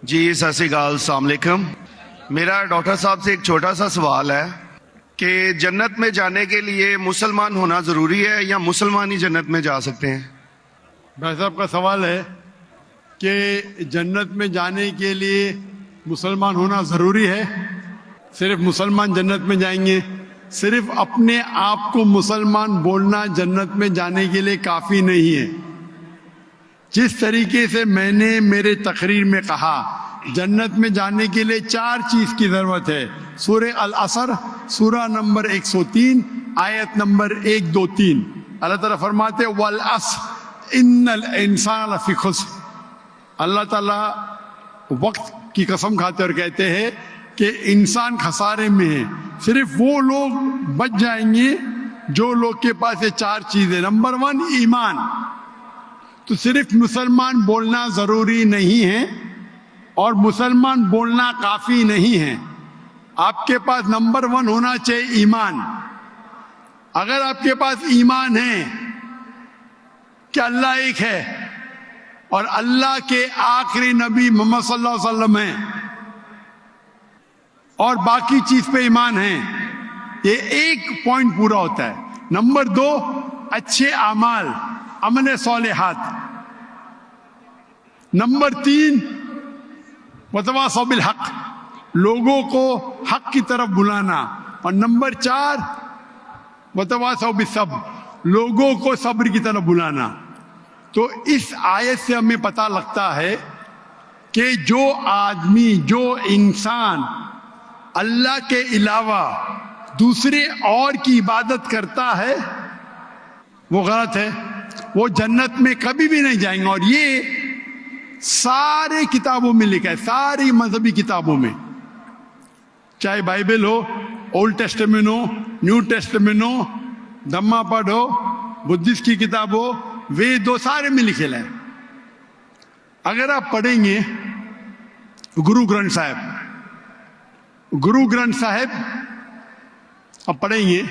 جی ست سری اکال، السلام علیکم۔ میرا ڈاکٹر صاحب سے ایک چھوٹا سا سوال ہے کہ جنت میں جانے کے لیے مسلمان ہونا ضروری ہے یا مسلمان ہی جنت میں جا سکتے ہیں؟ بھائی صاحب کا سوال ہے کہ جنت میں جانے کے لیے مسلمان ہونا ضروری ہے؟ صرف مسلمان جنت میں جائیں گے؟ صرف اپنے آپ کو مسلمان بولنا جنت میں جانے کے لیے کافی نہیں ہے۔ جس طریقے سے میں نے میرے تقریر میں کہا جنت میں جانے کے لیے 4 چیز کی ضرورت ہے۔ سورہ العصر سورہ نمبر 103 آیت نمبر 1 2 3 اللہ تعالیٰ فرماتے والعصر ان الانسان لفی خسر۔ اللہ تعالیٰ وقت کی قسم کھاتے اور کہتے ہیں کہ انسان خسارے میں ہے۔ صرف وہ لوگ بچ جائیں گے جو لوگ کے پاس یہ 4 چیزیں۔ نمبر 1 ایمان۔ تو صرف مسلمان بولنا ضروری نہیں ہے اور مسلمان بولنا کافی نہیں ہے۔ آپ کے پاس نمبر 1 ہونا چاہیے ایمان۔ اگر آپ کے پاس ایمان ہے کہ اللہ ایک ہے اور اللہ کے آخری نبی محمد صلی اللہ علیہ وسلم ہیں اور باقی چیز پہ ایمان ہے، یہ ایک پوائنٹ پورا ہوتا ہے۔ نمبر 2 اچھے اعمال، عمل صالحات۔ نمبر 3 وتواصوا بالحق، لوگوں کو حق کی طرف بلانا۔ اور نمبر 4 وتواصوا بالصبر، لوگوں کو صبر کی طرف بلانا۔ تو اس آیت سے ہمیں پتہ لگتا ہے کہ جو آدمی، جو انسان اللہ کے علاوہ دوسرے اور کی عبادت کرتا ہے وہ غلط ہے، وہ جنت میں کبھی بھی نہیں جائیں گے۔ اور یہ سارے کتابوں میں لکھا ہے، ساری مذہبی کتابوں میں، چاہے بائبل ہو، اولڈ ٹیسٹمنٹ ہو، نیو ٹیسٹمنٹ ہو، دھما پڑھ ہو، بدھسٹ کی کتاب ہو، وید ہو، سارے میں لکھے ہے۔ اگر آپ پڑھیں گے گرو گرنتھ صاحب آپ پڑھیں گے،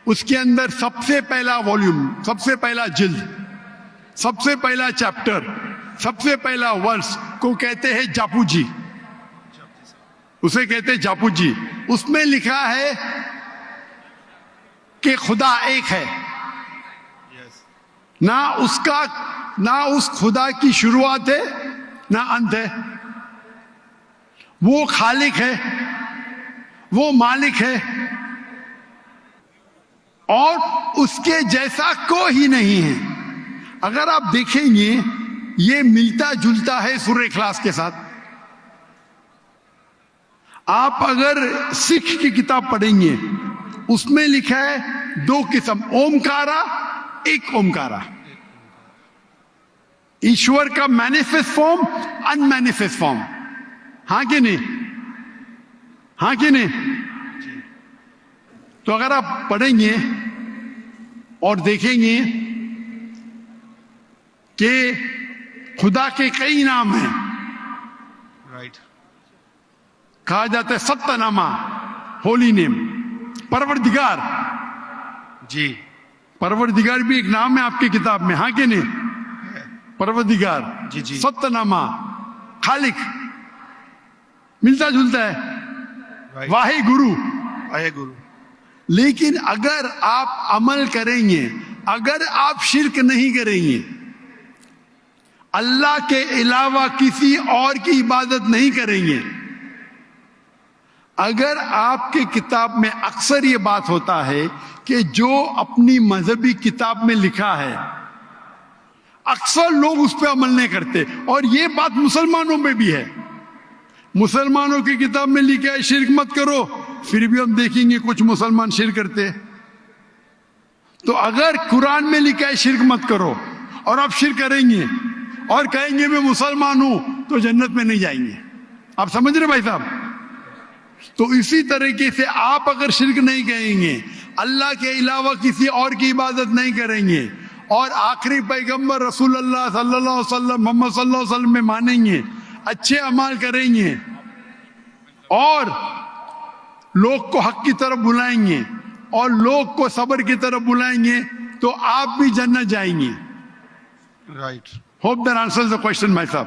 اس کے اندر سب سے پہلا والیوم، سب سے پہلا جلد، سب سے پہلا چیپٹر، سب سے پہلا ورس کو کہتے ہیں جاپو جی، اسے کہتے ہیں جاپو جی۔ اس میں لکھا ہے کہ خدا ایک ہے، نہ اس خدا کی شروعات ہے نہ انت ہے۔ وہ خالق ہے، وہ مالک ہے اور اس کے جیسا کوئی ہی نہیں ہے۔ اگر آپ دیکھیں گے یہ ملتا جلتا ہے سورہ اخلاص کے ساتھ۔ آپ اگر سکھ کی کتاب پڑھیں گے اس میں لکھا ہے 2 قسم، اومکارا، ایک اومکارا، ایشور کا مینیفیسٹ فارم، ان مینیفیسٹ فارم۔ ہاں کہ نہیں؟ ہاں کہ نہیں؟ تو اگر آپ پڑھیں گے اور دیکھیں گے کہ خدا کے کئی نام ہیں، کہا جاتا ہے ستہ نامہ، ہولی نیم، پروردگار۔ جی پروردگار بھی ایک نام ہے آپ کی کتاب میں، ہاں کہ نہیں؟ پروردگار، جی ستہ نامہ، خالق، ملتا جلتا ہے، واہے گرو۔ لیکن اگر آپ عمل کریں گے، اگر آپ شرک نہیں کریں گے، اللہ کے علاوہ کسی اور کی عبادت نہیں کریں گے، اگر آپ کے کتاب میں اکثر یہ بات ہوتا ہے کہ جو اپنی مذہبی کتاب میں لکھا ہے اکثر لوگ اس پہ عمل نہیں کرتے، اور یہ بات مسلمانوں میں بھی ہے۔ مسلمانوں کی کتاب میں لکھا ہے شرک مت کرو، پھر بھی ہم دیکھیں گے کچھ مسلمان شرک کرتے۔ تو اگر قرآن میں لکھا ہے شرک مت کرو اور آپ شرک کریں گے اور کہیں گے میں مسلمان ہوں تو جنت میں نہیں جائیں گے۔ آپ سمجھ رہے بھائی صاحب؟ تو اسی طریقے سے آپ اگر شرک نہیں کہیں گے، اللہ کے علاوہ کسی اور کی عبادت نہیں کریں گے اور آخری پیغمبر رسول اللہ صلی اللہ علیہ وسلم، محمد صلی اللہ علیہ وسلم میں مانیں گے، اچھے اعمال کریں گے اور لوگ کو حق کی طرف بلائیں گے اور لوگ کو صبر کی طرف بلائیں گے تو آپ بھی جنت جائیں گے۔ Right. Hope that answers the question مائی صاحب۔